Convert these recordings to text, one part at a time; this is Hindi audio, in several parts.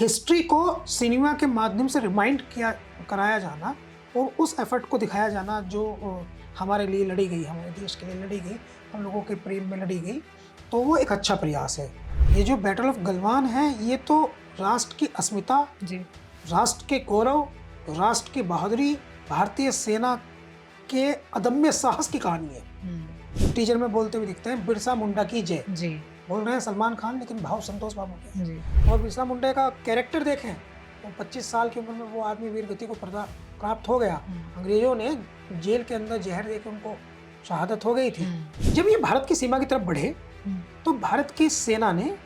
हिस्ट्री को सिनेमा के माध्यम से रिमाइंड किया कराया जाना और उस एफर्ट को दिखाया जाना जो हमारे लिए लड़ी गई, हमारे देश के लिए लड़ी गई, हम लोगों के प्रेम में लड़ी गई, तो वो एक अच्छा प्रयास है। ये जो बैटल ऑफ गलवान है, ये तो राष्ट्र की अस्मिता जी, राष्ट्र के गौरव, राष्ट्र की बहादुरी, भारतीय सेना के अदम्य साहस की कहानी है। टीजर में बोलते हुए दिखते हैं, बिरसा मुंडा की जय जी, बोल रहे हैं सलमान खान, लेकिन भाव संतोष बाबू के जी। और बिरसा मुंडा का कैरेक्टर देखें तो 25 साल की उम्र में वो आदमी वीर गति को प्राप्त हो गया। अंग्रेजों ने जेल के अंदर जहर देकर उनको शहादत हो गई थी। जब ये भारत की सीमा की तरफ बढ़े तो भारत की सेना ने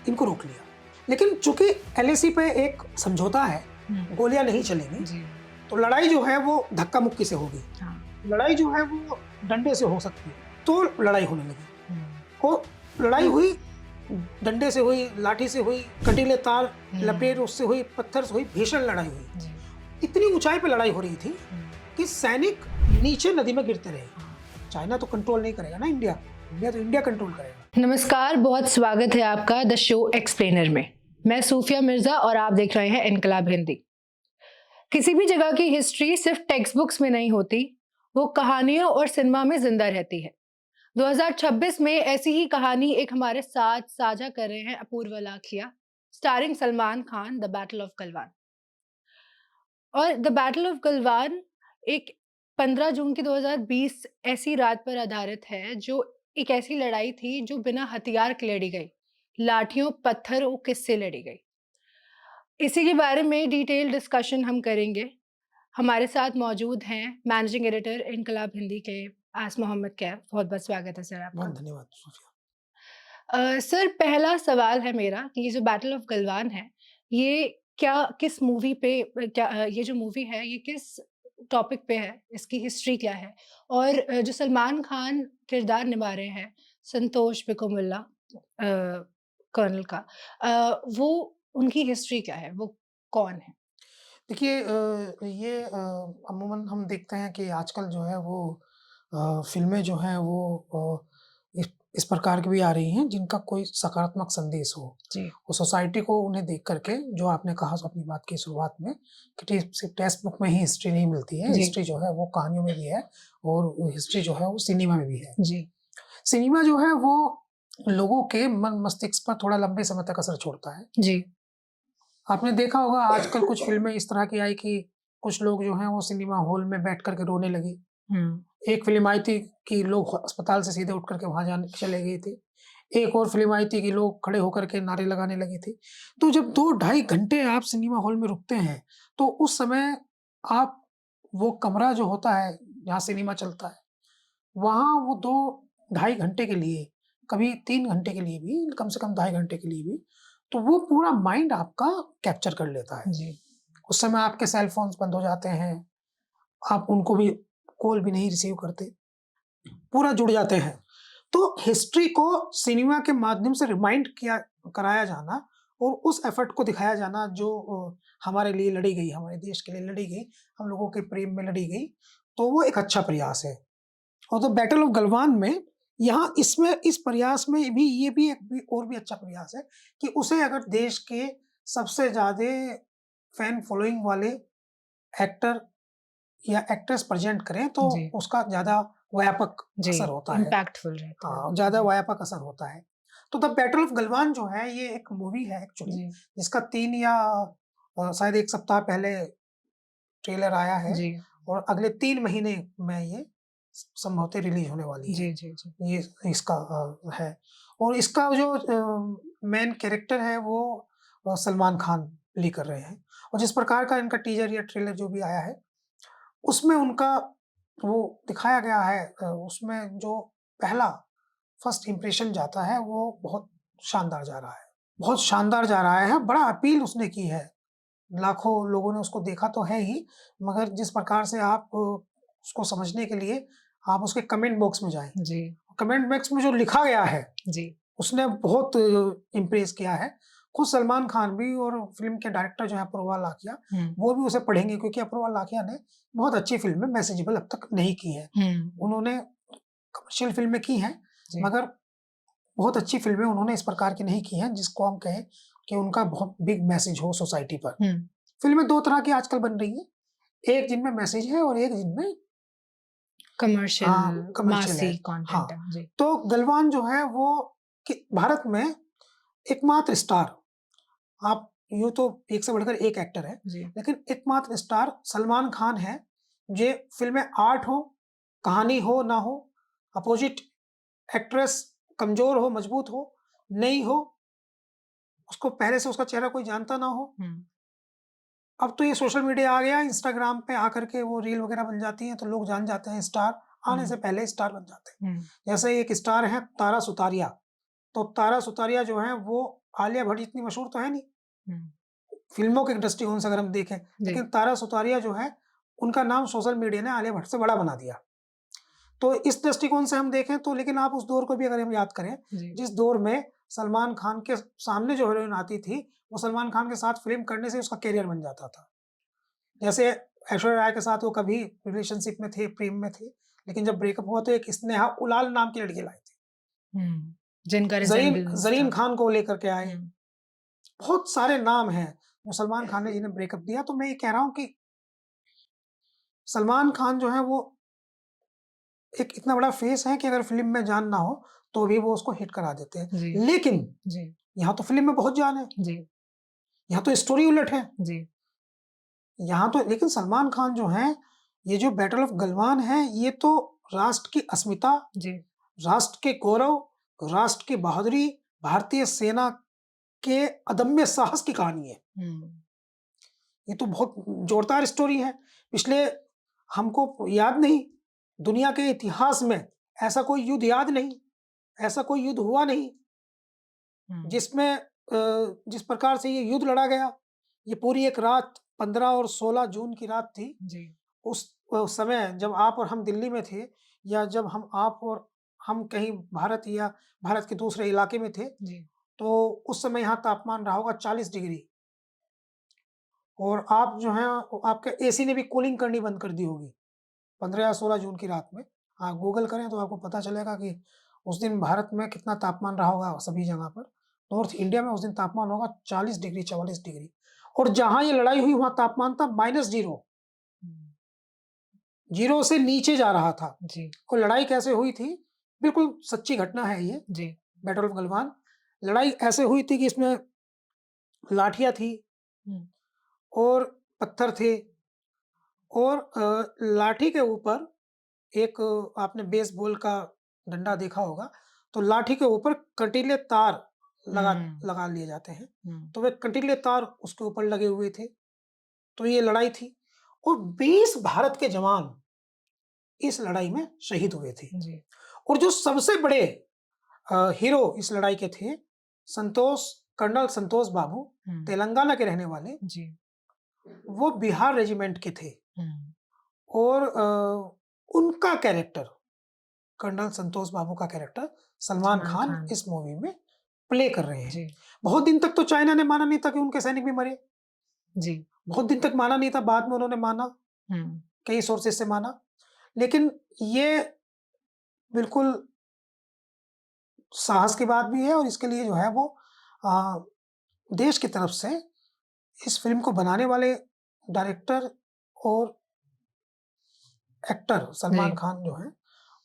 इनको रोक लिया, लेकिन चूंकि LAC पे एक समझौता है, गोलियां नहीं चलेंगी, तो लड़ाई जो है वो धक्का मुक्की से होगी। लड़ाई जो है वो डंडे से हो सकती है, तो लड़ाई होने लगी। और लड़ाई हुई, डंडे से हुई, लाठी से हुई, कटीले तार लपेट उससे हुई, पत्थर से हुई, भीषण लड़ाई हुई। इतनी ऊंचाई पे लड़ाई हो रही थी कि सैनिक नीचे नदी में गिरते रहे। चाइना तो कंट्रोल नहीं करेगा ना, इंडिया तो इंडिया कंट्रोल करेगा। नमस्कार, बहुत स्वागत है आपका द शो एक्सप्लेनर में। मैं सूफिया मिर्जा और आप देख रहे हैं इनकलाब हिंदी। किसी भी जगह की हिस्ट्री सिर्फ टेक्स्ट बुक्स में नहीं होती, वो कहानियों और सिनेमा में जिंदा रहती है। 2026 में ऐसी ही कहानी एक हमारे साथ साझा कर रहे हैं Apoorva Lakhia, starring Salman Khan, the battle of Galwan. और द बैटल ऑफ गलवान एक 15 जून की 2020 ऐसी रात पर आधारित है, जो एक ऐसी लड़ाई थी जो बिना हथियार के लड़ी गई, लाठियों पत्थरों किससे लड़ी गई। इसी के बारे में डिटेल डिस्कशन हम करेंगे। हमारे साथ मौजूद हैं मैनेजिंग एडिटर इनकलाब हिंदी के आस मोहम्मद कैफ। बहुत बहुत स्वागत है सर आपका। बहुत धन्यवाद सर, पहला सवाल है मेरा कि ये जो बैटल ऑफ गलवान है, ये किस मूवी पे, ये जो मूवी है ये किस टॉपिक पे है, इसकी हिस्ट्री क्या है, और जो सलमान खान किरदार निभा रहे हैं संतोष बिकुमुल्ला कर्नल का, वो उनकी हिस्ट्री क्या है, वो कौन है? देखिए, ये अमूमन हम देखते हैं कि आजकल जो है वो फ़िल्में जो हैं वो इस प्रकार की भी आ रही हैं जिनका कोई सकारात्मक संदेश हो। जी। वो सोसाइटी को उन्हें देख कर के, जो आपने कहा अपनी बात की शुरुआत में कि सिर्फ टेक्स्ट बुक में ही हिस्ट्री नहीं मिलती है, हिस्ट्री जो है वो कहानियों में भी है और हिस्ट्री जो है वो सिनेमा में भी है। जी। सिनेमा जो है वो लोगों के मन मस्तिष्क पर थोड़ा लंबे समय तक असर छोड़ता है। जी। आपने देखा होगा आजकल कुछ फ़िल्में इस तरह की आई कि कुछ लोग जो हैं वो सिनेमा हॉल में बैठ कर के रोने लगे। एक फ़िल्म आई थी कि लोग अस्पताल से सीधे उठ कर के वहाँ जाने चले गए थे। एक और फ़िल्म आई थी कि लोग खड़े होकर के नारे लगाने लगे थे। तो जब 2 ढाई घंटे आप सिनेमा हॉल में रुकते हैं, तो उस समय आप वो कमरा जो होता है जहाँ सिनेमा चलता है, वहाँ वो 2 ढाई घंटे के लिए, कभी 3 घंटे के लिए भी, कम से कम ढाई घंटे के लिए भी, तो वो पूरा माइंड आपका कैप्चर कर लेता है। जी। उस समय आपके सेल फ़ोन्स बंद हो जाते हैं, आप उनको भी कॉल भी नहीं रिसीव करते, पूरा जुड़ जाते हैं। तो हिस्ट्री को सिनेमा के माध्यम से रिमाइंड कराया जाना और उस एफर्ट को दिखाया जाना जो हमारे लिए लड़ी गई, हमारे देश के लिए लड़ी गई, हम लोगों के प्रेम में लड़ी गई, तो वो एक अच्छा प्रयास है। और तो बैटल ऑफ गलवान में यहाँ इसमें इस प्रयास में भी ये भी एक और भी अच्छा प्रयास है कि उसे अगर देश के सबसे ज़्यादा फैन फॉलोइंग वाले एक्टर या एक्ट्रेस प्रेजेंट करें तो उसका ज़्यादा व्यापक असर होता है, इम्पैक्टफुल रहता है। हाँ, ज़्यादा व्यापक असर होता है। तो द बैटल ऑफ गलवान जो है ये एक मूवी है एक्चुअली, जिसका 3 या शायद 1 सप्ताह पहले ट्रेलर आया है और अगले 3 महीने में ये संभवतः रिलीज होने वाली है। ये इसका है और इसका जो मेन कैरेक्टर है वो सलमान खान प्ले कर रहे हैं और जिस प्रकार का इनका टीजर या ट्रेलर जो भी आया है उसमें उनका वो दिखाया गया है, उसमें जो पहला फर्स्ट इम्प्रेशन जाता है वो बहुत शानदार जा रहा है, बहुत शानदार जा रहा है। बड़ा अपील उसने की है, लाखों लोगों ने उसको देखा तो है ही, मगर जिस प्रकार से आप उसको समझने के लिए आप उसके कमेंट बॉक्स में जाएँ। कमेंट बॉक्स में जो लिखा गया है उसने बहुत इम्प्रेस किया है। खुद सलमान खान भी और फ़िल्म के डायरेक्टर जो है अपूर्व लाखिया, वो भी उसे पढ़ेंगे क्योंकि अपूर्व लाखिया ने बहुत अच्छी फ़िल्में मैसेजेबल अब तक नहीं की हैं। उन्होंने कमर्शियल फ़िल्में की हैं, मगर बहुत अच्छी फ़िल्में उन्होंने इस प्रकार की नहीं की हैं जिसको हम कहें कि उनका बहुत बिग मैसेज हो सोसाइटी पर। हम्म, फिल्में दो तरह की आजकल बन रही है, एक जिनमें मैसेज है और एक जिनमें कमर्शियल कमर्शियल मासी है। कंटेंट है जी। तो गलवान जो है वो कि भारत में एकमात्र स्टार, आप यूं तो एक से बढ़कर एक एक्टर है, जी। लेकिन एकमात्र स्टार सलमान खान है। जे फिल्में आर्ट हो, कहानी हो ना हो, अपोजिट एक्ट्रेस कमजोर हो, मजबूत हो, नहीं हो, उसको पहले से उसका चेहरा कोई जानता ना हो। अब तो ये सोशल मीडिया आ गया, इंस्टाग्राम पे आकर के वो रील वगैरह बन जाती हैं तो लोग जान जाते हैं, स्टार आने से पहले स्टार बन जाते हैं। जैसे एक स्टार है तारा सुतारिया, तो तारा सुतारिया जो है वो आलिया भट्ट जितनी मशहूर तो है नहीं फिल्मों के दृष्टिकोण से अगर हम देखें, लेकिन तारा सुतारिया जो है उनका नाम सोशल मीडिया ने आलिया भट्ट से बड़ा बना दिया। तो इस दृष्टिकोण से हम देखें तो, लेकिन आप उस दौर को भी अगर हम याद करें, जिस दौर में सलमान खान के सामने जो हीरोइन आती थी वो सलमान खान के साथ फिल्म करने से उसका करियर बन जाता था। जैसे ऐश्वर्या राय के साथ वो कभी रिलेशनशिप में थे, प्रेम में थे, लेकिन जब ब्रेकअप हुआ तो एक स्नेहा उलाल नाम की लड़की लाई थी, जिनका जरीन खान को लेकर के आए। बहुत सारे नाम हैं वो सलमान खान ने जिन्हें ब्रेकअप दिया। तो मैं ये कह रहा हूं कि सलमान खान जो है वो एक इतना बड़ा फेस है कि अगर फिल्म में जान ना हो तो भी वो उसको हिट करा देते हैं। लेकिन यहाँ तो फिल्म में बहुत जान है, यहाँ तो स्टोरी उलट है यहाँ तो। लेकिन सलमान खान जो है, ये जो बैटल ऑफ गलवान है, ये तो राष्ट्र की अस्मिता, राष्ट्र के गौरव, राष्ट्र की बहादुरी, भारतीय सेना के अदम्य साहस की कहानी है। ये तो बहुत जोरदार स्टोरी है। पिछले हमको याद नहीं, दुनिया के इतिहास में ऐसा कोई युद्ध याद नहीं, ऐसा कोई युद्ध हुआ नहीं जिसमें जिस प्रकार से ये युद्ध लड़ा गया। ये पूरी एक रात 15 और 16 जून की रात थी। उस समय जब आप और हम दिल्ली में थे, या जब आप और हम कहीं भारत या भारत के दूसरे इलाके में थे, तो उस समय यहाँ तापमान रहा होगा 40 डिग्री, और आप जो है आपके एसी ने भी कूलिंग करनी बंद कर दी होगी 15 या 16 जून की रात में। आप गूगल करें तो आपको पता चलेगा कि उस दिन भारत में कितना तापमान रहा होगा सभी जगह पर। नॉर्थ इंडिया में उस दिन तापमान होगा 40 डिग्री, 44 डिग्री, और जहां ये लड़ाई हुई वहां तापमान था -0, 0 से नीचे जा रहा था। और लड़ाई कैसे हुई थी, बिल्कुल सच्ची घटना है ये, बैटल ऑफ गलवान। लड़ाई ऐसे हुई थी कि इसमें लाठियां थी और पत्थर थे, और लाठी के ऊपर एक, आपने बेसबॉल का डंडा देखा होगा, तो लाठी के ऊपर कंटीले तार लगा लिए जाते हैं, तो वे कंटीले तार उसके ऊपर लगे हुए थे। तो ये लड़ाई थी, और 20 भारत के जवान इस लड़ाई में शहीद हुए थे। और जो सबसे बड़े हीरो इस लड़ाई के थे, कर्नल संतोष बाबू, तेलंगाना के रहने वाले, वो बिहार रेजिमेंट के थे। और उनका कैरेक्टर, कर्नल संतोष बाबू का कैरेक्टर सलमान खान इस मूवी में प्ले कर रहे हैं। बहुत दिन तक तो चाइना ने माना नहीं था कि उनके सैनिक भी मरे, बहुत दिन तक माना नहीं था, बाद में उन्होंने माना, कई सोर्सेस से माना। लेकिन ये बिल्कुल साहस की बात भी है, और इसके लिए जो है वो देश की तरफ से इस फिल्म को बनाने वाले डायरेक्टर और एक्टर सलमान खान जो है,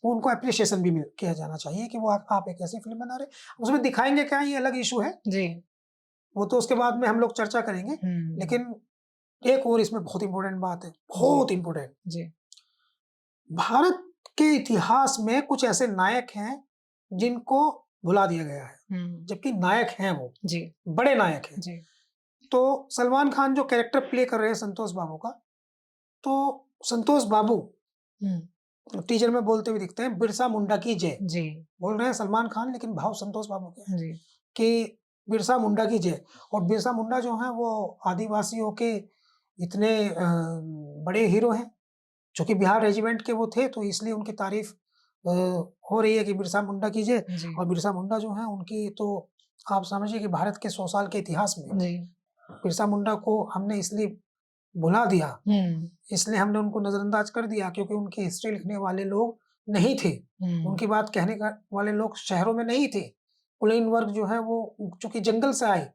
वो उनको एप्रिसिएशन भी किया जाना चाहिए कि वो आप एक ऐसी फिल्म बना रहे। उसमें दिखाएंगे क्या, ये अलग इशू है, वो तो उसके बाद में हम लोग चर्चा करेंगे। लेकिन एक और इसमें बहुत इंपॉर्टेंट बात है, बहुत इंपॉर्टेंट, भारत के इतिहास में कुछ ऐसे नायक हैं जिनको भुला दिया गया है, जबकि नायक हैं वो, बड़े नायक हैं। तो सलमान खान जो कैरेक्टर प्ले कर रहे हैं संतोष बाबू का, तो संतोष बाबू टीजर में बोलते हुए दिखते हैं, बिरसा मुंडा की जय बोल रहे हैं सलमान खान, लेकिन भाव संतोष बाबू के हैं कि बिरसा मुंडा की जय। और बिरसा मुंडा जो है वो आदिवासियों के इतने बड़े हीरो हैं, जो कि बिहार रेजिमेंट के वो थे, तो इसलिए उनकी तारीफ हो रही है कि बिरसा मुंडा की जय। और बिरसा मुंडा जो है उनकी, तो आप समझिए कि भारत के 100 साल के इतिहास में बिरसा मुंडा को हमने इसलिए भुला दिया, इसलिए हमने उनको नजरअंदाज कर दिया क्योंकि उनकी हिस्ट्री लिखने वाले लोग नहीं थे, उनकी बात कहने वाले लोग शहरों में नहीं थे, कुलीन वर्ग जो है वो चूंकि जंगल से आए,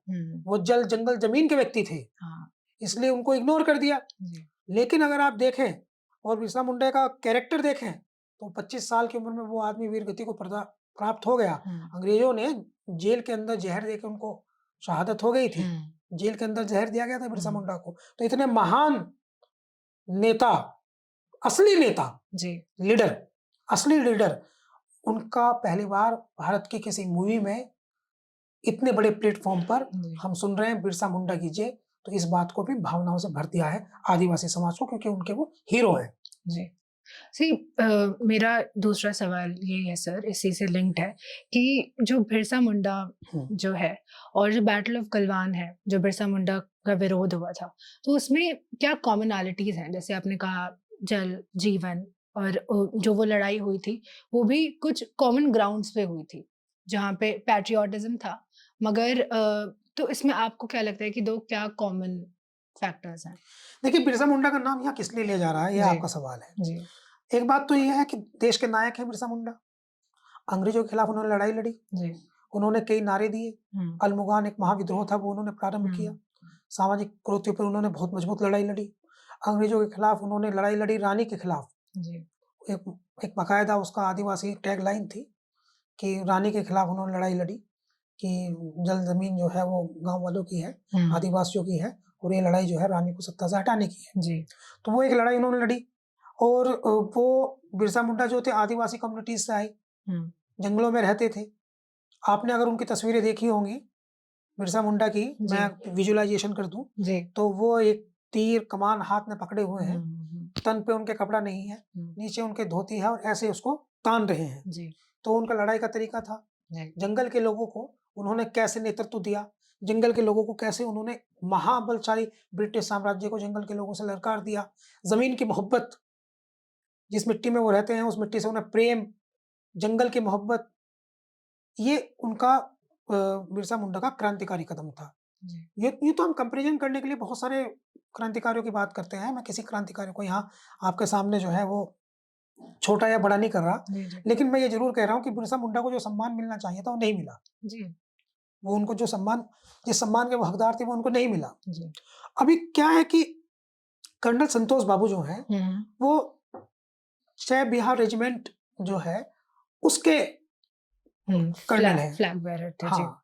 वो जल जंगल जमीन के व्यक्ति थे, हाँ, इसलिए उनको इग्नोर कर दिया। जी, लेकिन अगर आप देखें और बिरसा मुंडा का कैरेक्टर देखें, तो 25 साल की उम्र में वो आदमी वीर गति को प्राप्त हो गया। अंग्रेजों ने जेल के अंदर जहर देके उनको शहादत हो गई थी। जेल के अंदर जहर दिया गया था बिरसा मुंडा को। तो इतने महान नेता, असली नेता, जी, लीडर, असली लीडर, उनका पहली बार भारत की किसी मूवी में इतने बड़े प्लेटफॉर्म पर जी, हम सुन रहे हैं बिरसा मुंडा की जय, तो इस बात को भी भावनाओं से भर दिया है आदिवासी समाज को, क्योंकि उनके वो हीरो हैं। जी। सी मेरा दूसरा सवाल ये है सर, इसी से लिंक्ड है कि जो बिरसा मुंडा हुँ। जो है और जो बैटल ऑफ गलवान है, जो बिरसा मुंडा का विरोध हुआ था, तो उसमें क्या कॉमनैलिटीज़ हैं? जैसे आपने कहा जल, जीवन और जो वो लड़ाई हुई थी, वो भी कुछ कॉमन ग्राउंड्स पे हुई थी, जहाँ पे पैट्रियोटिज़्म था। मगर तो इसमें आपको क्या लगता है कि 2 क्या कॉमन फैक्टर्स हैं? देखिए, बिरसा मुंडा का नाम यहाँ किस लिए लिया जा रहा है, ये जी, आपका सवाल है। जी, एक बात तो ये है कि देश के नायक हैं बिरसा मुंडा। अंग्रेजों के खिलाफ उन्होंने लड़ाई लड़ी, जी। उन्होंने कई नारे दिए। हुँ, अल्मोगान एक महाविद्रोह था, वो उन्होंने प्रारंभ किया। हुँ, सामाजिक कुरीतियों पर उन्होंने बहुत मजबूत लड़ाई लड़ी। अंग्रेजों के खिलाफ उन्होंने लड़ाई लड़ी, रानी के खिलाफ। जी, एक एक बाकायदा उसका आदिवासी टैगलाइन थी कि रानी के खिलाफ उन्होंने लड़ाई लड़ी कि जल-ज़मीन जो है वो गाँव वालों की है, हुँ, आदिवासियों की है, और ये लड़ाई जो है रानी को सत्ता से हटाने की है। जी, तो वो एक लड़ाई उन्होंने लड़ी, और वो बिरसा मुंडा जो थे आदिवासी कम्युनिटीज़ से आए, हुँ, जंगलों में रहते थे। आपने अगर उनकी तस्वीरें देखी होंगी बिरसा मुंडा की, जी, मैं विजुअलाइज़ेशन कर दूँ, जी। तो वो एक तीर कमान हाथ में पकड़े हुए हैं, हुँ, तन पे उनके कपड़ा नहीं है, हुँ, नीचे उनके धोती है और ऐसे उसको तान रहे हैं। जी, तो उनका लड़ाई का तरीका था। जी, जंगल के लोगों को उन्होंने कैसे नेतृत्व दिया, जंगल के लोगों को कैसे उन्होंने महाबलशाली ब्रिटिश साम्राज्य को जंगल के लोगों से ललकार दिया। ज़मीन की मोहब्बत, जिस मिट्टी में वो रहते हैं, उस मिट्टी से उन्हें प्रेम, जंगल की मोहब्बत, ये उनका बिरसा मुंडा का क्रांतिकारी कदम था। जी, ये तो हम कंपैरिज़न करने के लिए बहुत सारे क्रांतिकारियों की बात करते हैं। मैं किसी क्रांतिकारी को यहाँ आपके सामने जो है वो छोटा या बड़ा नहीं कर रहा। जी, जी, लेकिन मैं ये ज़रूर कह रहा हूँ कि बिरसा मुंडा को जो सम्मान मिलना चाहिए था, वो नहीं मिला। जी, वो उनको जो सम्मान, जिस सम्मान के वो हकदार थे, वो उनको नहीं मिला। जी। अभी क्या है कि कर्नल संतोष बाबू जो हैं, हुँ, वो 6 बिहार रेजिमेंट जो है, उसके हुँ, कर्नल हैं। फ्लैग बेयरर थे, जी। हाँ,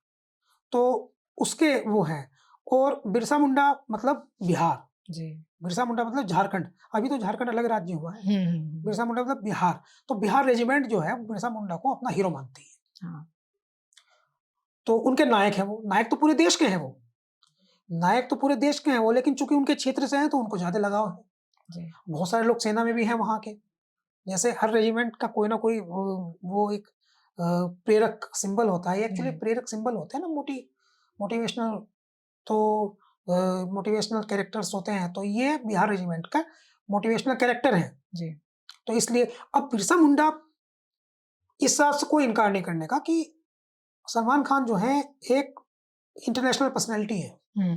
तो उसके वो हैं, और बिरसा मुंडा मतलब बिहार, जी। बिरसा मुंडा मतलब झारखंड। अभी तो झारखंड अलग राज्य हुआ है। हुँ, हुँ, हुँ। बिरसा मुंडा मतलब बिहार। तो बिहार रेजिमेंट जो है, वो बिरसा मुंडा को अपना हीरो मानती है। हाँ, तो उनके नायक हैं वो, नायक तो पूरे देश के हैं वो। नायक तो पूरे देश के हैं वो, लेकिन चूँकि उनके क्षेत्र से हैं, तो उनको ज़्यादा लगाव है। जी, बहुत सारे लोग सेना में भी हैं वहाँ के। जैसे हर रेजिमेंट का कोई ना कोई वो एक प्रेरक सिंबल होता है। एक्चुअली जी, प्रेरक सिंबल होते हैं ना, मोटिवेशनल, तो मोटिवेशनल कैरेक्टर्स होते हैं। तो ये बिहार रेजिमेंट का मोटिवेशनल कैरेक्टर है। जी, तो इसलिए अब बिरसा मुंडा, इस बात से कोई इनकार नहीं करने का कि सलमान खान जो हैं एक इंटरनेशनल पर्सनैलिटी है। हुँ,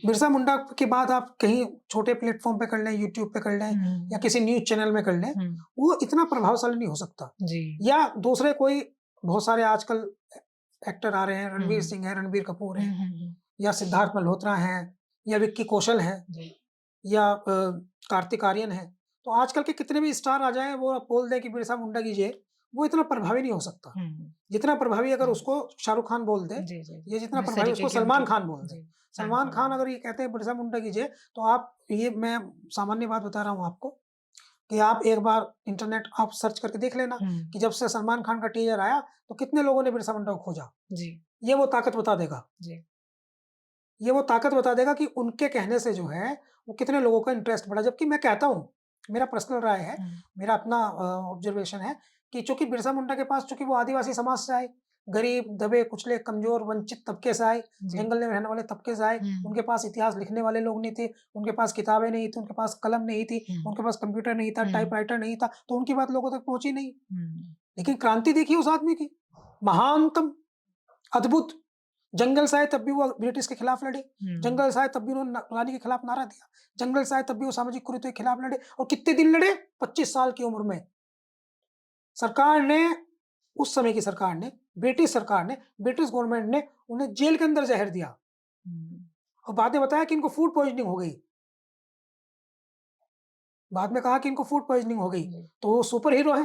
बिरसा मुंडा के बाद आप कहीं छोटे प्लेटफ़ॉर्म पे कर लें, यूट्यूब पे कर लें या हुँ, किसी न्यूज़ चैनल में कर लें, हुँ, वो इतना प्रभावशाली नहीं हो सकता। जी, या दूसरे कोई बहुत सारे आजकल एक्टर आ रहे हैं, रणवीर हुँ, सिंह हैं, रणबीर कपूर हुँ, हैं, हुँ, हुँ, या सिद्धार्थ मल्होत्रा हैं, या विक्की कौशल हैं, जी, या कार्तिक आर्यन हैं। तो आजकल के कितने भी स्टार आ जाएँ, वो आप बोल दें कि बिरसा मुंडा की जय, वो इतना प्रभावी नहीं हो सकता। हुँ, जितना प्रभावी अगर हुँ, उसको शाहरुख खान बोल दे, जी, जी, या जितना जिस प्रभावी तरीके उसको की उनकी सलमान खान बोल दे। जी, फैन सलमान खान फॉलोइंग अगर ये कहते हैं बिरसा मुंडा की जय, तो आप ये, मैं सामान्य बात बता रहा हूँ आपको, कि आप एक बार इंटरनेट आप सर्च करके देख लेना हुँ, कि जब से सलमान खान का टीज़र आया, तो कितने लोगों ने बिरसा मुंडा को खोजा। जी, ये वो ताकत बता देगा। जी, ये वो ताकत बता देगा कि उनके कहने से जो है, वो कितने लोगों का इंटरेस्ट बढ़ा। जबकि मैं कहता हूँ, मेरा पर्सनल राय है, हुँ, मेरा अपना ऑब्जर्वेशन है कि चूँकि बिरसा मुंडा के पास, चूँकि वो आदिवासी समाज से आए, गरीब, दबे, कुचले, कमज़ोर, वंचित तबके से आए, जी, जंगल में रहने वाले तबके से आए, हुँ, उनके पास इतिहास लिखने वाले लोग नहीं थे, उनके पास किताबें नहीं थी, उनके पास कलम नहीं थी, हुँ, उनके पास कंप्यूटर नहीं था, हुँ, टाइपराइटर नहीं था, तो उनकी बात लोगों तक पहुँची नहीं। हुँ, लेकिन क्रांति देखिए उस आदमी की, महानतम, अद्भुत। जंगल से आए तब भी वो ब्रिटिश के खिलाफ लड़े, हुँ, जंगल से आए तब भी उन्होंने रानी के खिलाफ नारा दिया, जंगल से आए तब भी वो सामाजिक कुरीतियों के खिलाफ लड़े, और कितने दिन लड़े? 25 साल की उम्र में। सरकार ने, उस समय की सरकार ने ब्रिटिश सरकार ने, ब्रिटिश गवर्नमेंट ने उन्हें जेल के अंदर जहर दिया और बाद में बताया कि इनको फूड पॉइजनिंग हो गई। बाद में कहा कि इनको फूड पॉइजनिंग हो गई, तो वो सुपर हीरो है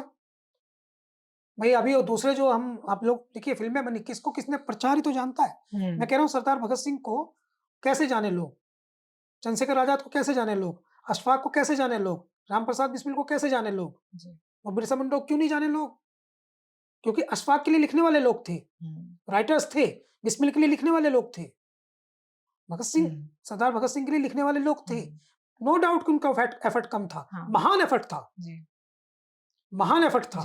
भाई। अभी वो दूसरे जो आप लोग देखिए फिल्में बनी, किसको किसने प्रचार ही तो जानता है। मैं कह रहा हूँ सरदार भगत सिंह को कैसे जाने लोग, चंद्रशेखर आजाद को कैसे जाने लोग, अशफाक को कैसे जाने लोग, रामप्रसाद बिस्मिल को कैसे जाने लोग, और बिरसा मुंडा को क्यों नहीं जाने लोग? क्योंकि अशफाक के लिए लिखने वाले लोग थे, राइटर्स थे, बिस्मिल के लिए लिखने वाले लोग थे, भगत सिंह, सरदार भगत सिंह के लिए लिखने वाले लोग थे। नो डाउट कि उनका एफर्ट कम था, महान एफर्ट था, महान एफर्ट था।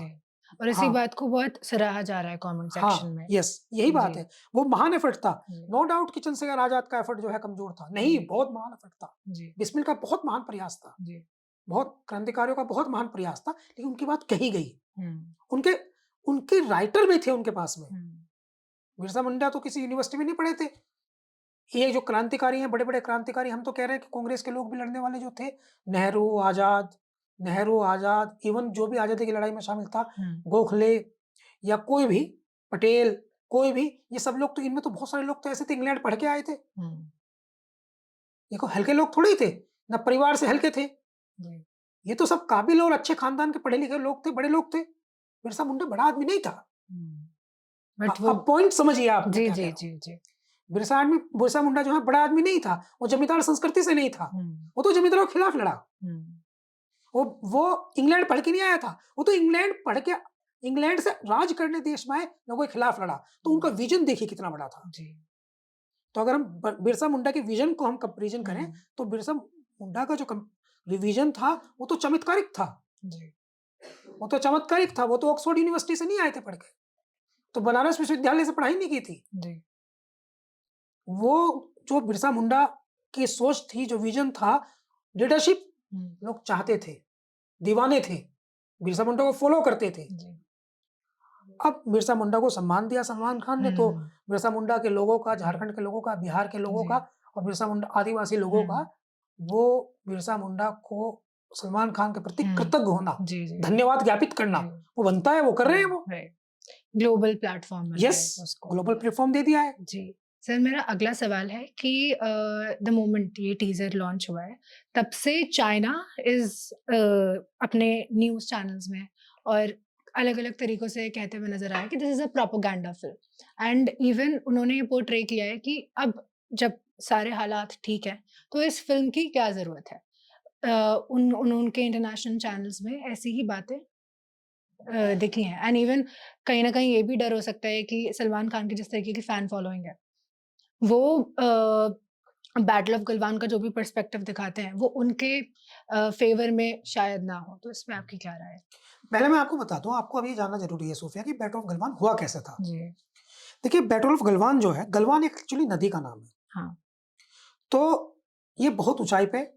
और इसी बात को बहुत सराहा जा रहा है कमेंट सेक्शन में। यस, यही बात है, वो महान एफर्ट था। नो डाउट कि चंद्रशेखर आजाद का एफर्ट जो है कमजोर था, नहीं, बहुत महान एफर्ट था। बिस्मिल का बहुत महान प्रयास था, बहुत क्रांतिकारियों का बहुत महान प्रयास था, लेकिन उनकी बात कही गई। उनके राइटर भी थे उनके पास में। बिरसा मुंडा तो किसी यूनिवर्सिटी में नहीं पढ़े थे। ये जो क्रांतिकारी हैं, बड़े बड़े क्रांतिकारी, हम तो कह रहे हैं कि कांग्रेस के लोग भी लड़ने वाले जो थे, नेहरू आजाद, इवन जो भी आजादी की लड़ाई में शामिल था, गोखले या कोई भी, पटेल, कोई भी, ये सब लोग तो, इनमें तो बहुत सारे लोग तो ऐसे थे इंग्लैंड पढ़ के आए थे। ये कोई हल्के लोग थोड़े ही थे, ना परिवार से हल्के थे। ये तो सब काबिल और अच्छे खानदान के पढ़े लिखे लोग थे, बड़े लोग थे। बिरसा मुंडा बड़ा आदमी नहीं था। बट वो पॉइंट समझिए आप। जी। बिरसा मुंडा जो है बड़ा आदमी नहीं था, वो जमींदार संस्कृति से नहीं था, वो तो जमींदारों के खिलाफ लड़ा। वो इंग्लैंड पढ़ के नहीं आया था, वो तो इंग्लैंड पढ़ के, इंग्लैंड से राज करने देश में आए लोगों के खिलाफ लड़ा। तो उनका विजन देखिए कितना बड़ा था। तो अगर हम बिरसा मुंडा के विजन को हम कंपैरिजन करें, तो बिरसा मुंडा का जो विजन था वो तो चमत्कारिक था। वो तो चमत्कारिक था, वो तो ऑक्सफोर्ड यूनिवर्सिटी से नहीं आए थे पढ़ के, तो बनारस विश्वविद्यालय से पढ़ाई नहीं की थी। वो जो बिरसा मुंडा की सोच थी, जो विजन था, लीडरशिप लोग चाहते थे, दीवाने थे, बिरसा मुंडा को फॉलो करते थे। अब बिरसा मुंडा को सम्मान दिया सलमान खान ने, तो बिरसा मुंडा के लोगों का, झारखंड के लोगों का, बिहार के लोगों का और बिरसा मुंडा आदिवासी लोगों का, वो बिरसा मुंडा को सलमान खान के प्रति कृतज्ञ होना, धन्यवाद ज्ञापित करना, वो बनता है, वो कर रहे हैं। वो global platform, yes, global platform दे दिया है। जी सर, मेरा अगला सवाल है कि द मोमेंट ये टीजर लॉन्च हुआ है, तब से चाइना इज अपने न्यूज़ चैनल्स में और अलग अलग तरीकों से कहते हुए नजर आया कि this is a propaganda film. And even उन्होंने ये पोर्ट्रे किया है कि अब जब सारे हालात ठीक है तो इस फिल्म की क्या ज़रूरत है। उनके इंटरनेशनल चैनल्स में ऐसी ही बातें दिखी हैं। एंड इवन कहीं ना कहीं ये भी डर हो सकता है कि सलमान खान की जिस तरीके की फ़ैन फॉलोइंग है, वो बैटल ऑफ गलवान का जो भी पर्सपेक्टिव दिखाते हैं वो उनके फेवर में शायद ना हो। तो इसमें आपकी क्या राय है? पहले मैं आपको बता दूं, आपको अभी जानना जरूरी है सूफिया कि बैटल ऑफ गलवान हुआ कैसे था। देखिए, बैटल ऑफ गलवान जो है, गलवान एक एक्चुअली नदी का नाम है। हाँ। तो ये बहुत ऊंचाई पे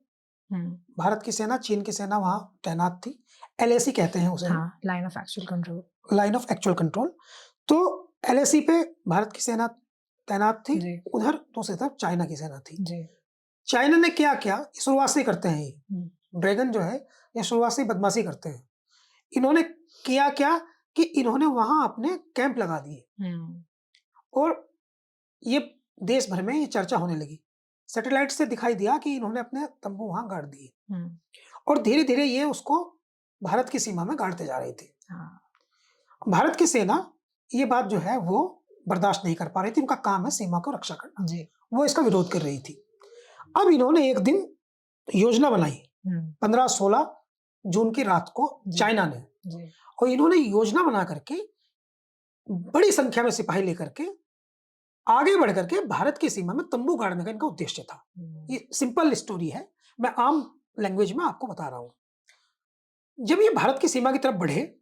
भारत की सेना, चीन की सेना वहां तैनात थी। LAC कहते हैं उसे, line of actual control, line of actual control. तो LAC पे भारत की सेना तैनात थी, उधर दूसरी तरफ चाइना की सेना थी। चाइना ने क्या किया, शुरुआत से करते हैं ये ड्रैगन जो है, ये शुरुआत से बदमाशी करते हैं। इन्होंने किया क्या कि इन्होंने वहां अपने कैंप लगा दिए और ये देश भर में ये चर्चा होने लगी। सैटेलाइट से दिखाई दिया कि इन्होंने अपने तंबू वहां गाड़ दिए और धीरे धीरे ये उसको भारत की सीमा में गाड़ते जा रही थी। भारत की सेना ये बात जो है वो बर्दाश्त नहीं कर पा रही थी। उनका काम है सीमा को रक्षा करना, वो इसका विरोध कर रही थी। अब इन्होंने एक दिन योजना बनाई 15-16 जून की रात को चाइना ने, और इन्होंने योजना बना करके बड़ी संख्या में सिपाही लेकर के आगे बढ़ करके भारत की सीमा में तंबू गाड़ने का इनका उद्देश्य था। ये सिंपल स्टोरी है, मैं आम लैंग्वेज में आपको बता रहा हूं। जब ये भारत की सीमा की तरफ बढ़े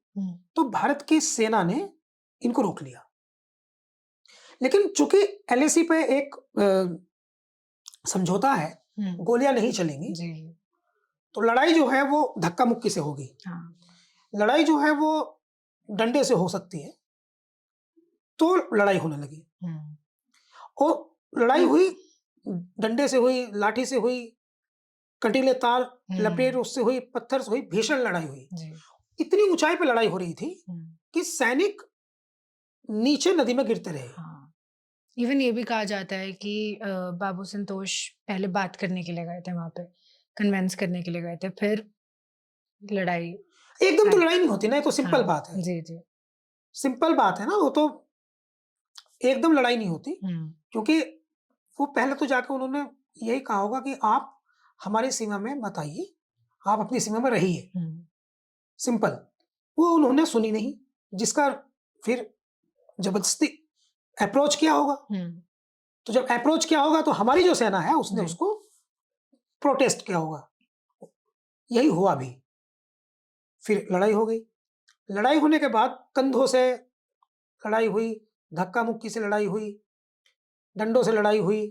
तो भारत की सेना ने इनको रोक लिया, लेकिन चूंकि LAC पे एक समझौता है, गोलियां नहीं चलेंगी, तो लड़ाई जो है वो धक्का मुक्की से होगी। लड़ाई जो है वो डंडे से हो सकती है, तो लड़ाई होने लगी और लड़ाई हुई, डंडे से हुई, लाठी से हुई, कटीले तार लपेट उससे हुई, पत्थर से हुई, भीषण लड़ाई हुई। इतनी ऊंचाई पे लड़ाई हो रही थी कि सैनिक नीचे नदी में गिरते रहे। हाँ, इवन ये भी कहा जाता है कि बाबू संतोष पहले बात करने के लिए गए थे वहाँ पे, कन्विंस करने के लिए गए थे, फिर लड़ाई एकदम तो आई। लड़ाई नहीं होती ना, ये तो सिंपल हाँ, बात है। जी, जी। सिंपल बात है ना, वो तो एकदम लड़ाई नहीं होती, हुँ, क्योंकि वो पहले तो जाके उन्होंने यही कहा होगा कि आप हमारी सीमा में मत आइए, आप अपनी सीमा में रहिए, हुँ, सिंपल। वो उन्होंने सुनी नहीं, जिसका फिर ज़बरदस्ती अप्रोच किया होगा। हुँ, तो जब अप्रोच किया होगा तो हमारी जो सेना है उसने जी। उसको प्रोटेस्ट किया होगा। यही हुआ भी। फिर लड़ाई हो गई। लड़ाई होने के बाद कंधों से लड़ाई हुई, धक्का-मुक्की से लड़ाई हुई, डंडों से लड़ाई हुई।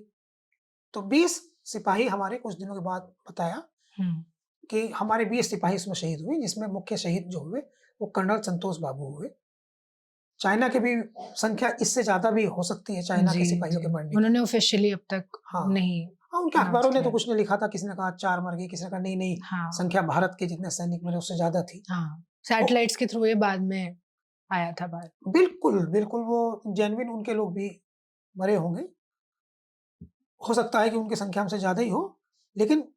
तो 20 सिपाही हमारे कुछ दिनों के बाद बताया हुँ, कि हमारे 20 सिपाही इसमें शहीद हुए, जिसमें मुख्य शहीद जो हुए वो कर्नल संतोष बाबू हुए। चाइना की भी संख्या इससे ज़्यादा भी हो सकती है, चाइना के जी, सिपाहियों जी। के मरने की। उन्होंने ऑफ़िशियली अब तक हाँ। नहीं हाँ, उनके अनाउंस अखबारों ने किया तो है। कुछ ने लिखा था, किसी ने कहा 4 मर गए, किसी ने कहा नहीं, हाँ, संख्या भारत के जितने सैनिक मरे उससे ज़्यादा थी। हाँ, तो सैटेलाइट्स के थ्रू ये बाद में आया था बात। बिल्कुल, बिल्कुल वो जेनुइन उनके लोग भी मरे होंगे। हो सकता है कि उनकी संख्या हमसे ज़्यादा ही हो, लेकिन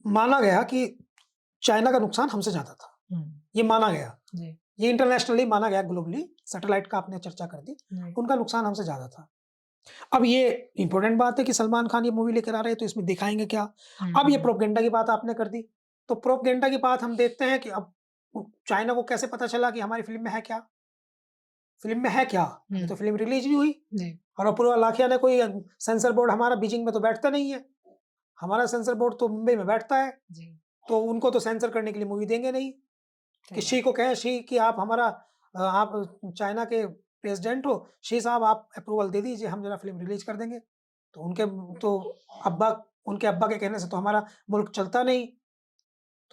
माना गया कि चाइना का नुकसान हमसे ज़्यादा था। हुँ, ये माना गया। जी, ये इंटरनेशनली माना गया ग्लोबली, सैटेलाइट का आपने चर्चा कर दी, जी। उनका नुकसान हमसे ज़्यादा था। अब ये इम्पोर्टेंट बात है कि सलमान खान ये मूवी लेकर आ रहे हैं, तो इसमें दिखाएँगे क्या? हुँ, अब ये हुँ, प्रोपेगेंडा की बात आपने कर दी, तो प्रोपेगेंडा की बात हम देखते हैं कि अब चाइना को कैसे पता चला कि हमारी फ़िल्म में है क्या? फ़िल्म में है क्या? अभी तो हुँ, फ़िल्म रिलीज़ नहीं हुई जी, और अपूर्वा लाखिया ने कोई सेंसर बोर्ड हमारा बीजिंग में तो बैठता नहीं है। हमारा सेंसर बोर्ड तो मुंबई में बैठता है, जी, तो उनको तो सेंसर करने के लिए मूवी देंगे नहीं। सही कि बात। शी को कहें शी कि आप हमारा आप चाइना के प्रेसिडेंट हो, शी साहब आप अप्रूवल दे दीजिए, हम ज़रा फ़िल्म रिलीज़ कर देंगे। तो उनके तो अब्बा उनके अब्बा के कहने से तो हमारा मुल्क चलता नहीं।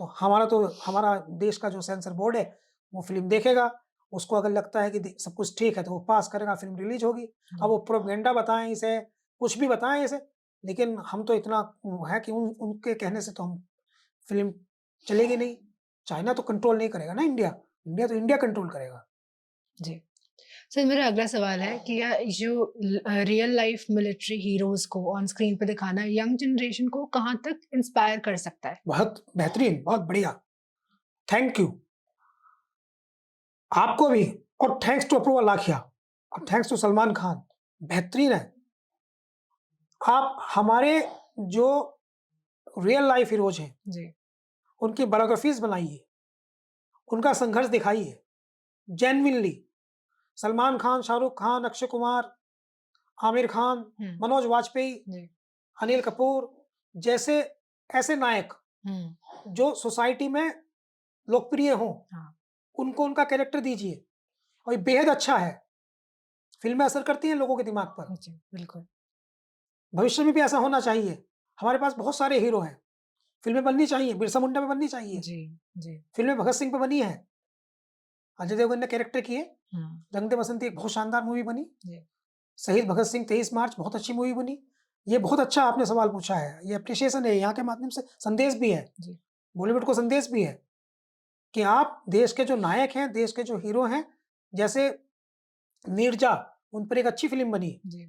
तो हमारा देश का जो सेंसर बोर्ड है, वो फ़िल्म देखेगा। उसको अगर लगता है कि दे सब कुछ ठीक है, तो वो पास करेगा, फ़िल्म रिलीज़ होगी। अब हुँ, वो प्रोपेगेंडा बताएँ इसे, कुछ भी बताएँ इसे, लेकिन हम तो इतना वो है कि उनके कहने से तो हम फ़िल्म चलेगी नहीं। चाइना तो कंट्रोल नहीं करेगा ना इंडिया, इंडिया तो इंडिया कंट्रोल करेगा। जी। सर मेरा अगला सवाल है कि या जो रियल लाइफ मिलिट्री हीरोज़ को ऑन स्क्रीन पे दिखाना यंग जनरेशन को कहाँ तक इंस्पायर कर सकता है? बहुत बेहतरीन, बहुत बढ़िया। Thank you. आपको भी और थैंक्स टू अपूर्वा लाखिया और थैंक्स टू सलमान खान। बेहतरीन है। आप हमारे जो रियल लाइफ हीरोज़ हैं, जी, उनकी बायोग्राफ़ीज़ बनाइए, उनका संघर्ष दिखाइए, जेनुइनली। सलमान खान, शाहरुख खान, अक्षय कुमार, आमिर खान, हुँ, मनोज वाजपेयी, जी, अनिल कपूर जैसे ऐसे नायक हुँ, जो सोसाइटी में लोकप्रिय हों, हाँ, उनको उनका कैरेक्टर दीजिए और ये बेहद अच्छा है। फ़िल्में असर करती हैं लोगों के दिमाग पर। जी, बिल्कुल। भविष्य में भी ऐसा होना चाहिए। हमारे पास बहुत सारे हीरो हैं। फ़िल्में बननी चाहिए, बिरसा मुंडा पे बननी चाहिए। जी, जी, फ़िल्में भगत सिंह पे बनी हैं। अजय देवगन ने कैरेक्टर किए। हुँ, रंग दे बसंती एक बहुत शानदार मूवी बनी। जी, शहीद भगत सिंह 23 मार्च बहुत अच्छी मूवी बनी। ये बहुत अच्छा आपने सवाल पूछा है। ये एप्रिसिएशन है, यहाँ के माध्यम से संदेश भी है। जी, बॉलीवुड को संदेश भी है कि आप देश के जो नायक हैं, देश के जो हीरो हैं, जैसे नीरजा, उन पर एक अच्छी फ़िल्म बनी। जी,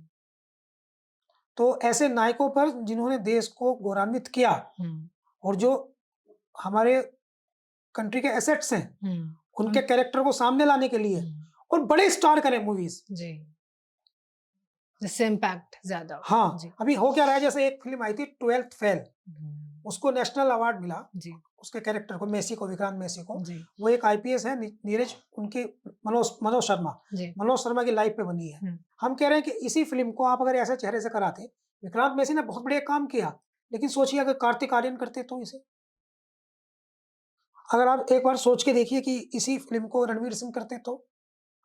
तो ऐसे नायकों पर जिन्होंने देश को गौरवान्वित किया हुँ, और जो हमारे कंट्री के एसेट्स हैं, हुँ, उनके कैरेक्टर को सामने लाने के लिए हुँ, और बड़े स्टार करें मूवीज़। जी, जिससे इम्पैक्ट ज़्यादा हो। हाँ, जी, अभी हो क्या रहा है जैसे एक फ़िल्म आई थी 12th फेल, हुँ, उसको नेशनल अवार्ड मिला, जी, उसके कैरेक्टर को मेसी को, विक्रांत मेसी को। जी, वो एक आईपीएस है नीरज उनकी मनोज मनोज शर्मा, जी, मनोज शर्मा की लाइफ़ पे बनी है। हुँ, हम कह रहे हैं कि इसी फ़िल्म को आप अगर ऐसे चेहरे से कराते, विक्रांत मेसी ने बहुत बढ़िया काम किया, लेकिन सोचिए अगर कार्तिक आर्यन करते तो इसे? अगर आप एक बार सोच के देखिए कि इसी फ़िल्म को रणवीर सिंह करते तो?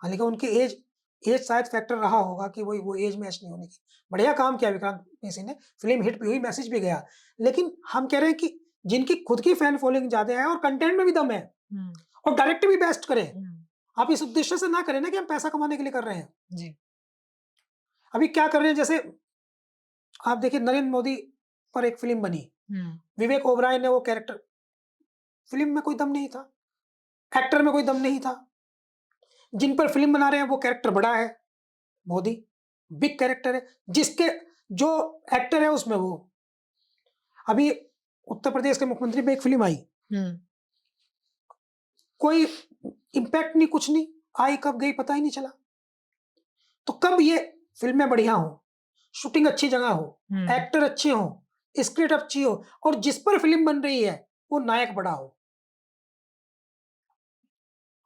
हालाँकि उनकी एज एज शायद फैक्टर रहा होगा कि वो एज मैच नहीं होने की। बढ़िया काम किया विक्रांत मेसी ने, फ़िल्म हिट भी हुई, मैसेज भी गया। लेकिन हम कह रहे हैं कि जिनकी खुद की फैन फॉलोइंग ज़्यादा है और कंटेंट में भी दम है हुँ, और डायरेक्टर भी बेस्ट करें। हुँ, आप इस उद्देश्य से ना करें ना कि हम पैसा कमाने के लिए कर रहे हैं। जी, अभी क्या कर रहे हैं जैसे आप देखिए नरेंद्र मोदी पर एक फ़िल्म बनी, हुँ, विवेक ओबेरॉय ने वो कैरेक्टर फ़िल्म में कोई दम नहीं था, एक्टर में कोई दम नहीं था। जिन पर फिल्म बना रहे हैं वो कैरेक्टर बड़ा है, मोदी बिग कैरेक्टर है, जिसके जो एक्टर है उसमें वो अभी उत्तर प्रदेश के मुख्यमंत्री पे एक फिल्म आई, कोई इम्पैक्ट नहीं, कुछ नहीं, आई कब गई पता ही नहीं चला। तो कब ये फिल्में बढ़िया हो, शूटिंग अच्छी जगह हो, एक्टर अच्छे हो, स्क्रिप्ट अच्छी हो और जिस पर फिल्म बन रही है वो नायक बड़ा हो,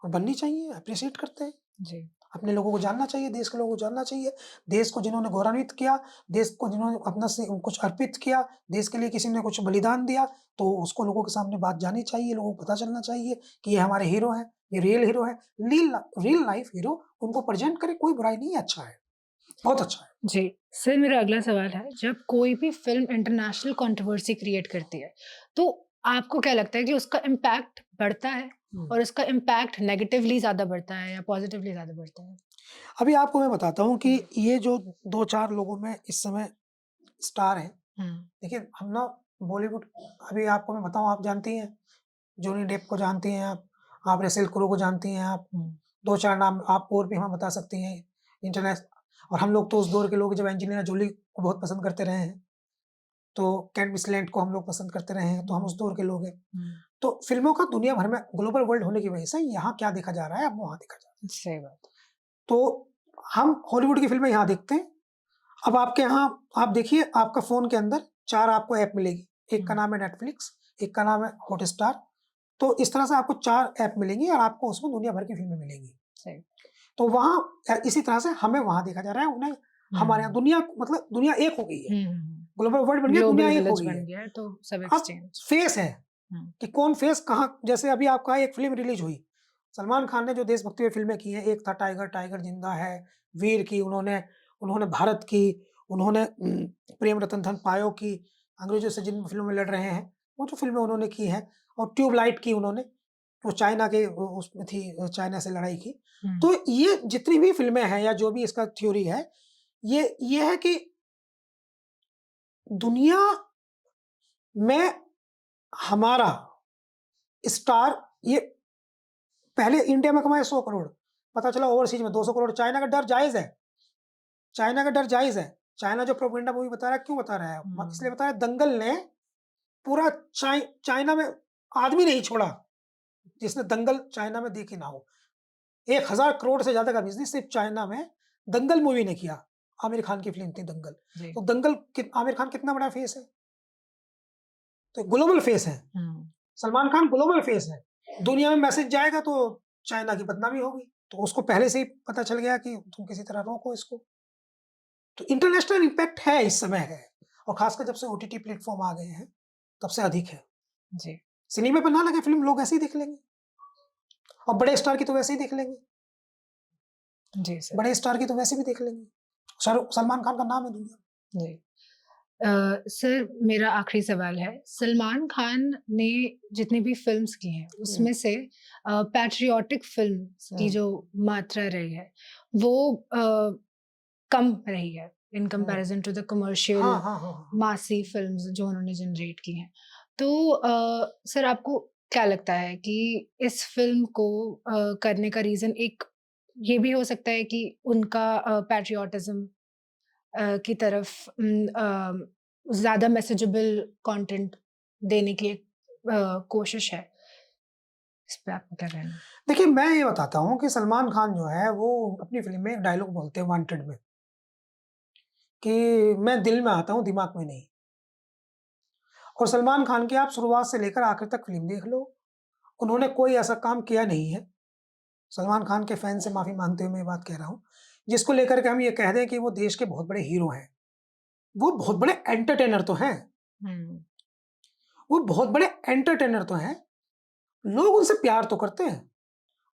और बननी चाहिए, अप्रिशिएट करते हैं जी। अपने लोगों को जानना चाहिए, देश के लोगों को जानना चाहिए, देश को जिन्होंने गौरवान्वित किया, देश को जिन्होंने अपना से कुछ अर्पित किया, देश के लिए किसी ने कुछ बलिदान दिया, तो उसको लोगों के सामने बात जानी चाहिए, लोगों को पता चलना चाहिए कि ये हमारे हीरो हैं, ये रियल हीरो है, रियल लाइफ हीरो, उनको प्रेजेंट करे, कोई बुराई नहीं है, अच्छा है, बहुत अच्छा है। जी सर, मेरा अगला सवाल है, जब कोई भी फिल्म इंटरनेशनल कंट्रोवर्सी क्रिएट करती है तो आपको क्या लगता है कि उसका इम्पैक्ट बढ़ता है और उसका इम्पैक्ट नेगेटिवली ज़्यादा बढ़ता है या पॉजिटिवली ज़्यादा बढ़ता है? अभी आपको मैं बताता हूँ कि ये जो 2-4 लोगों में इस समय स्टार हैं, देखिए हम ना बॉलीवुड, अभी आपको मैं बताऊँ, आप जानती हैं जॉनी डेप को जानती हैं आप रसेल क्रो को जानती हैं आप, 2-4 नाम आप और भी हमें बता सकती हैं इंटरनेशनल। और हम लोग तो उस दौर के लोग जब एंजेलिना जोली को बहुत पसंद करते रहे हैं, तो केट विंसलेट को हम लोग पसंद करते रहे हैं, तो हम उस दौर के लोग हैं। तो फिल्मों का दुनिया भर में ग्लोबल वर्ल्ड होने की वजह से यहाँ क्या देखा जा रहा है, अब वहाँ देखा जा रहा है। सही बात। तो हम हॉलीवुड की फिल्में यहाँ देखते हैं। अब आपके यहाँ आप देखिए, आपका फ़ोन के अंदर 4 आपको ऐप मिलेगी, एक का नाम है नेटफ्लिक्स, एक का नाम है हॉटस्टार, तो इस तरह से आपको 4 ऐप मिलेंगी और आपको उसमें दुनिया भर की फिल्में मिलेंगी। सही। तो वहाँ इसी तरह से हमें वहाँ देखा जा रहा है, उन्हें हमारे यहाँ दुनिया, मतलब दुनिया एक हो गई है, ग्लोबल वर्ल्ड बन गया, दुनिया एक हो गई है, तो सब अब फेस है कि कौन फेस कहाँ, जैसे अभी आपका एक फिल्म रिलीज हुई, सलमान खान ने जो देशभक्ति फिल्में की हैं, एक था टाइगर, टाइगर जिंदा है, वीर की, उन्होंने भारत की, उन्होंने प्रेम रतन धन पायो की, अंग्रेजों से जिन फिल्मों में लड़ रहे हैं वो जो फिल्में उन्होंने की हैं, और ट्यूबलाइट की उन्होंने, वो चाइना के उसमें थी, चाइना से लड़ाई की। तो ये जितनी भी फिल्में हैं या जो भी इसका थ्योरी है, ये है कि दुनिया में हमारा स्टार, ये पहले इंडिया में कमाए 100 करोड़, पता चला ओवरसीज में 200 करोड़। चाइना का डर जायज है, चाइना का डर जायज है। चाइना जो प्रोपेगेंडा मूवी बता रहा है, क्यों बता रहा है, इसलिए बता रहा है, दंगल ने पूरा चाइना में आदमी नहीं छोड़ा जिसने दंगल चाइना में देखी ना हो। 1000 करोड़ से ज्यादा का बिजनेस सिर्फ चाइना में दंगल मूवी ने किया। आमिर खान की फिल्म थी दंगल, तो दंगल आमिर खान कितना बड़ा फेस है, तो ग्लोबल फेस है, सलमान खान ग्लोबल फेस है। दुनिया में मैसेज जाएगा तो चाइना की बदनामी होगी, तो उसको पहले से ही पता चल गया कि तुम किसी तरह रोको इसको। तो इंटरनेशनल इम्पैक्ट है इस समय है, और खासकर जब से ओटीटी प्लेटफॉर्म आ गए हैं तब से अधिक है जी। सिनेमा पर ना लगे फिल्म, लोग ऐसे ही देख लेंगे, और बड़े स्टार की तो वैसे ही देख लेंगे जी सर, बड़े स्टार की तो वैसे भी देख लेंगे। सलमान खान का नाम है दुनिया जी। सर, मेरा आखिरी सवाल है, सलमान खान ने जितनी भी फिल्म्स की हैं उसमें से पैट्रियोटिक फिल्म्स की जो मात्रा रही है वो कम रही है in comparison to the commercial massy films जो उन्होंने जनरेट की हैं। तो सर, आपको क्या लगता है कि इस फिल्म को करने का रीजन एक ये भी हो सकता है कि उनका पैट्रियोटिज्म की तरफ ज़्यादा मैसेजेबल कंटेंट देने की एक कोशिश है, इस पे आपको क्या कहना है? देखिए, मैं ये बताता हूँ कि सलमान खान जो है वो अपनी फिल्म में एक डायलॉग बोलते हैं वांटेड में, कि मैं दिल में आता हूँ, दिमाग में नहीं। और सलमान खान की आप शुरुआत से लेकर आखिर तक फिल्म देख लो, उन्होंने कोई ऐसा काम किया नहीं है, सलमान खान के फैन से माफी मांगते हुए मैं बात कह रहा हूँ, जिसको लेकर के हम ये कह दें कि वो देश के बहुत बड़े हीरो हैं। वो बहुत बड़े एंटरटेनर तो हैं, वो बहुत बड़े एंटरटेनर तो हैं, लोग उनसे प्यार तो करते हैं,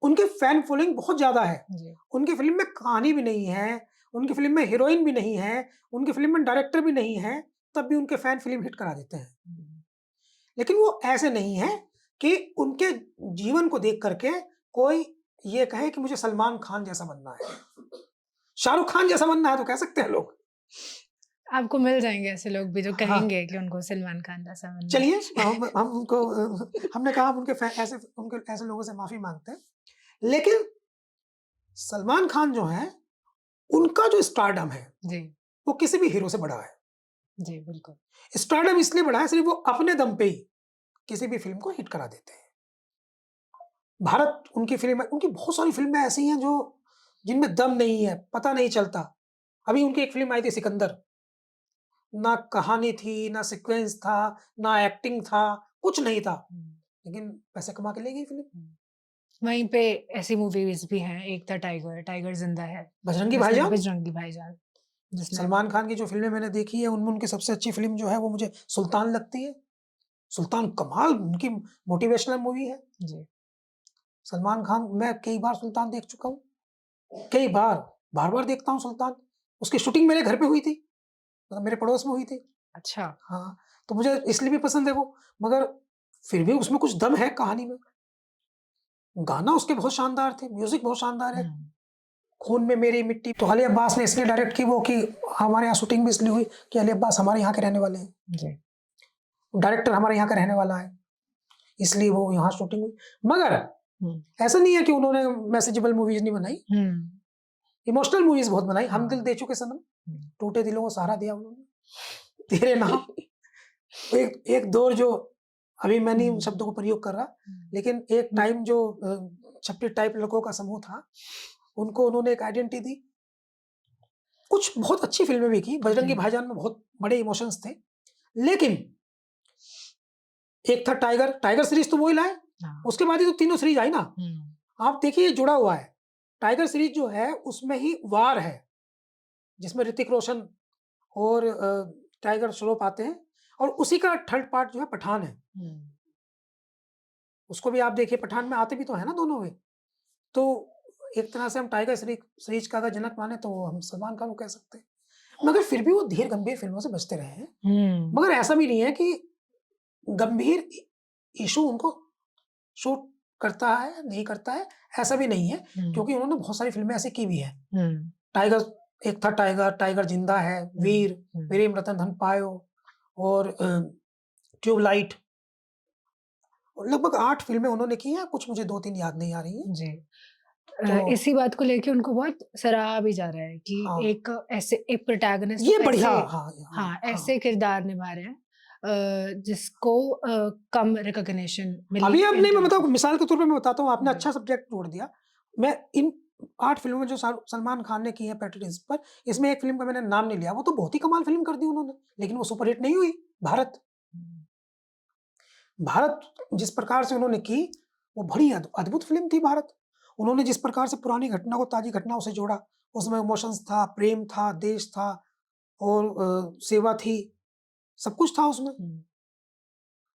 उनकी फैन फॉलोइंग बहुत ज्यादा है, उनकी फिल्म में कहानी भी नहीं है, उनकी फिल्म में हीरोइन भी नहीं है, उनकी फिल्म में डायरेक्टर भी नहीं है, तब भी उनके फैन फिल्म हिट करा देते हैं। लेकिन वो ऐसे नहीं है कि उनके जीवन को देख करके कोई ये कहे कि मुझे सलमान खान जैसा बनना है, शाहरुख खान जैसा बनना है, तो कह सकते हैं लोग। आपको मिल जाएंगे ऐसे लोग भी जो कहेंगे कि उनको सलमान खान जैसा बनना है। चलिए, हम उनको, हमने कहा हम उनके ऐसे लोगों से माफी मांगते हैं, लेकिन सलमान खान जो है, उनका जो स्टारडम है जी, वो किसी भी हीरो से बड़ा है। जी, बिल्कुल। स्टारडम इसलिए बड़ा है सिर्फ वो अपने दम पे ही किसी भी फ़िल्म को हिट करा देते हैं। भारत उनकी फ़िल्म है, उनकी बहुत सारी फ़िल्में ऐसी हैं जो जिनमें दम नहीं है, पता नहीं चलता। अभी उनकी एक फ़िल्म आई थी सिकंदर, ना कहानी थी, ना सीक्वेंस था, ना एक्टिंग था, कुछ नहीं था, हुँ, लेकिन पैसे कमा के ले गई फ़िल्म। हुँ। वहीं पे ऐसी मूवीज़ भी हैं, एक था टाइगर, टाइगर ज़िंदा है, बजरंगी जिसमें भाईजान, बजरंगी भाईजान, जिसमें सलमान खान की जो फ़िल्में मैंने देखी है, उनमें उनकी सबसे अच्छी फ़िल्म जो है वो मुझे सुल्तान लगती है। सुल्तान कमाल उनकी मोटिवेशनल मूवी है। जी, सलमान खान मैं कई बार सुल्तान देख चुका हूँ, कई बार, बार-बार देखता हूँ सुल्तान। उसकी शूटिंग मेरे घर पे हुई थी, मतलब मेरे पड़ोस में हुई थी। अच्छा। हाँ, तो मुझे इसलिए भी पसंद है वो, मगर फिर भी उसमें कुछ दम है कहानी में। गाना उसके बहुत शानदार थे, म्यूज़िक बहुत शानदार है। हुँ, खून में मेरी मिट्टी तो अली अब्बास ने इसलिए डायरेक्ट की वो कि हमारे यहाँ शूटिंग भी इसलिए हुई कि अली अब्बास हमारे यहाँ के रहने वाले हैं। जी, डायरेक्टर हमारे यहाँ का रहने वाला है, इसलिए वो यहाँ शूटिंग हुई। मगर हुँ, ऐसा नहीं है कि उन्होंने मैसेजेबल मूवीज़ नहीं बनाई, हुँ, इमोशनल मूवीज़ बहुत बनाई। हम दिल हाँ, दे चुके सनम, हुँ। टूटे दिलों को सहारा दिया उन्होंने, तेरे नाम एक एक दौर जो अभी मैं नहीं उन हुँ, शब्दों को प्रयोग कर रहा, हुँ, लेकिन एक टाइम जो छपरी टाइप लड़कों का समूह था, उनको उन्होंने एक आइडेंटिटी दी। कुछ बहुत अच्छी फ़िल्में भी की, बजरंगी जी, भाईजान में बहुत बड़े इमोशंस थे। लेकिन एक था टाइगर, टाइगर सीरीज़ तो वो ही लाए, हाँ, उसके बाद ही तो तीनों सीरीज़ आई ना। हुँ, आप देखिए ये जुड़ा हुआ है। टाइगर सीरीज़ जो है उसमें ही वार है, जिसमें ऋतिक रोशन और टाइगर श्रॉफ आते हैं और उसी का थर्ड पार्ट जो है पठान है। हुँ, उसको भी आप देखिए पठान में आते भी तो हैं ना दोनों वे। तो एक तरह से हम टाइगर सीरीज़ का अगर जनक माने तो हम सलमान खान को कह सकते हैं। मगर फिर भी वो धीर गंभीर फ़िल्मों से बचते रहे हैं। हुँ, मगर ऐसा भी नहीं है कि गंभीर इश्यू उनको शूट करता है, नहीं करता है, ऐसा भी नहीं है, हुँ, क्योंकि उन्होंने बहुत सारी फ़िल्में ऐसी की भी हैं। हुँ, टाइगर एक था टाइगर, टाइगर ज़िंदा है, हुँ, वीर, हुँ, प्रेम रतन धन पायो और ट्यूबलाइट और लगभग 8 फ़िल्में उन्होंने की हैं, कुछ मुझे 2-3 याद नहीं आ रही हैं। जी। तो इसी बात को लेके उनको बहुत सराहा भी जा रहा है कि हाँ, एक ऐसे एक प्रोटैगनिस्ट ये बढ़िया ऐसे हाँ, हाँ, हाँ, हाँ। ऐसे किरदार निभा रहे हैं जिसको कम रिकॉग्निशन मिली अभी अब इन नहीं मैं टर्म्स बताऊँ ऑफ मिसाल के तौर पे मैं बताता हूँ, आपने जी, अच्छा सब्जेक्ट जोड़ दिया। मैं इन 8 फ़िल्मों में जो सलमान खान ने की है पैट्रियटिज़्म पर, इसमें एक फ़िल्म का मैंने नाम नहीं लिया, वो तो बहुत ही कमाल फ़िल्म कर दी उन्होंने, लेकिन वो सुपरहिट नहीं हुई। भारत, हुँ, भारत जिस प्रकार से उन्होंने की, वो बड़ी अद्भुत फ़िल्म थी भारत। उन्होंने जिस प्रकार से पुरानी घटना को ताज़ी घटनाओं से जोड़ा, उसमें इमोशंस था, प्रेम था, देश था और सेवा थी, सब कुछ था उसमें। हुँ,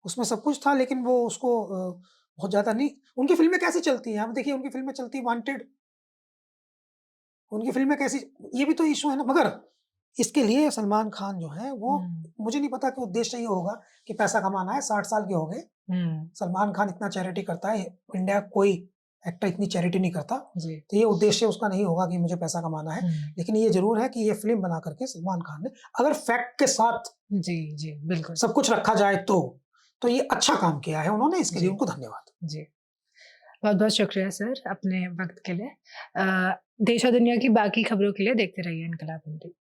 उसमें सब कुछ था लेकिन वो उसको बहुत ज़्यादा नहीं उनकी फ़िल्में कैसी चलती हैं? आप देखिए उनकी फ़िल्में चलती हैं वांटेड, उनकी फ़िल्में कैसी ये भी तो इश्यू है ना मगर इसके लिए सलमान खान जो है वो हुँ, मुझे नहीं पता कि उद्देश्य ये होगा कि पैसा कमाना है, 60 साल के हो गए, हुँ, सलमान खान इतना चैरिटी करता है, इंडिया का कोई एक्टर इतनी चैरिटी नहीं करता, जी, तो ये उद्देश्य उसका नहीं होगा कि मुझे पैसा कमाना है। हुँ, लेकिन ये ज़रूर है कि ये फ़िल्म बना कर के सलमान खान ने अगर फैक्ट के साथ जी, जी, बिल्कुल, सब कुछ रखा जाए तो ये अच्छा काम किया है उन्होंने, इसके लिए जी, उनको धन्यवाद। जी। बहुत-बहुत शुक्रिया सर अपने वक़्त के लिए। देश और दुनिया की बाकी खबरों के लिए देखते रहिए इनकलाब हिंदी।